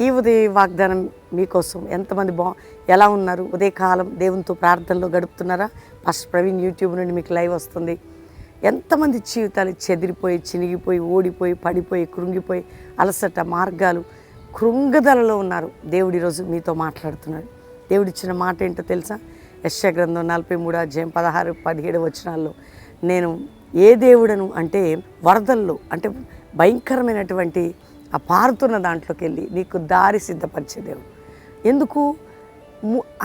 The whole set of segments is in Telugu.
ఈ ఉదయ వాగ్దానం మీకోసం ఎంతమంది ఎలా ఉన్నారు? ఉదయకాలం దేవునితో ప్రార్థనలో గడుపుతున్నారా? పాస్టర్ ప్రవీణ్ యూట్యూబ్ నుండి మీకు లైవ్ వస్తుంది. ఎంతమంది జీవితాలు చెదిరిపోయి, చినిగిపోయి, ఓడిపోయి, పడిపోయి, కృంగిపోయి, అలసట మార్గాలు, కృంగదలలో ఉన్నారు. దేవుడు ఈరోజు మీతో మాట్లాడుతున్నాడు. దేవుడిచ్చిన మాట ఏంటో తెలుసా? యెషయా గ్రంథం 43 అధ్యాయం 16, 17 వచనాల్లో, నేను ఏ దేవుడను అంటే వరదల్లో, అంటే భయంకరమైనటువంటి ఆ పారుతున్న దాంట్లోకి వెళ్ళి నీకు దారి సిద్ధపరిచే దేవుడు. ఎందుకు?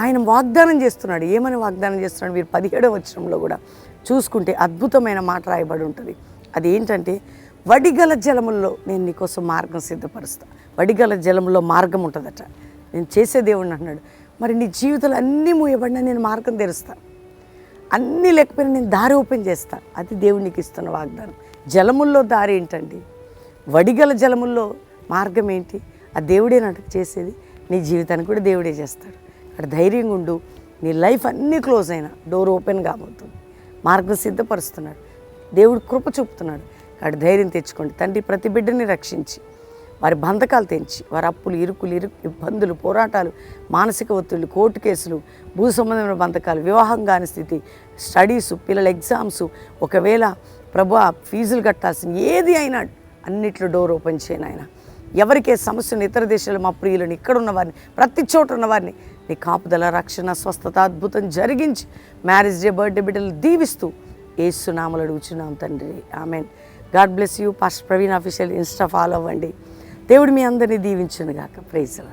ఆయన వాగ్దానం చేస్తున్నాడు. ఏమని వాగ్దానం చేస్తున్నాడు? మీరు 17వ వచనంలో కూడా చూసుకుంటే అద్భుతమైన మాట రాయబడి ఉంటుంది. అది ఏంటంటే, వడిగల జలముల్లో నేను నీకోసం మార్గం సిద్ధపరుస్తా. వడిగల జలములో మార్గం ఉంటుందట. నేను చేసే దేవుడిని అన్నాడు. మరి నీ జీవితంలో అన్నీ మూయబడినా నేను మార్గం తెరుస్తా. అన్నీ లేకపోయినా నేను దారి ఓపెన్ చేస్తా. అది దేవుడు నీకు ఇస్తున్న వాగ్దానం. జలముల్లో దారి ఏంటండి? వడిగల జలముల్లో మార్గం ఏంటి? ఆ దేవుడే నాకు చేసేది. నీ జీవితాన్ని కూడా దేవుడే చేస్తాడు. అక్కడ ధైర్యంగా ఉండు. నీ లైఫ్ అన్నీ క్లోజ్ అయినా డోర్ ఓపెన్ కాబోతుంది. మార్గం సిద్ధపరుస్తున్నాడు. దేవుడు కృప చూపుతున్నాడు. అక్కడ ధైర్యం తెచ్చుకోండి. తండ్రి, ప్రతి బిడ్డని రక్షించి వారి బంధకాలు తెంచి, వారి అప్పులు, ఇబ్బందులు, పోరాటాలు, మానసిక ఒత్తిళ్ళు, కోర్టు కేసులు, భూ సంబంధమైన బంధకాలు, వివాహం కాని స్థితి, స్టడీసు, పిల్లల ఎగ్జామ్స్, ఒకవేళ ప్రభు ఫీజులు కట్టాల్సిన ఏది అయినా అన్నిట్లో డోర్ ఓపెన్ చేయను ఆయన. ఎవరికే సమస్యను, ఇతర దేశాలు మా ప్రియులను, ఇక్కడ ఉన్న వారిని, ప్రతి చోట ఉన్న వారిని నీ కాపుదల, రక్షణ, స్వస్థత, అద్భుతం జరిగించి మ్యారేజ్ డే, బర్త్డే బిడ్డలు దీవిస్తూ యేసు నామములో అడుగుచున్నాం తండ్రి. Amen. God bless you. Pastor Praveen official Insta follow అవ్వండి. దేవుడు మీ అందరినీ దీవించును గాక. Praise the lord.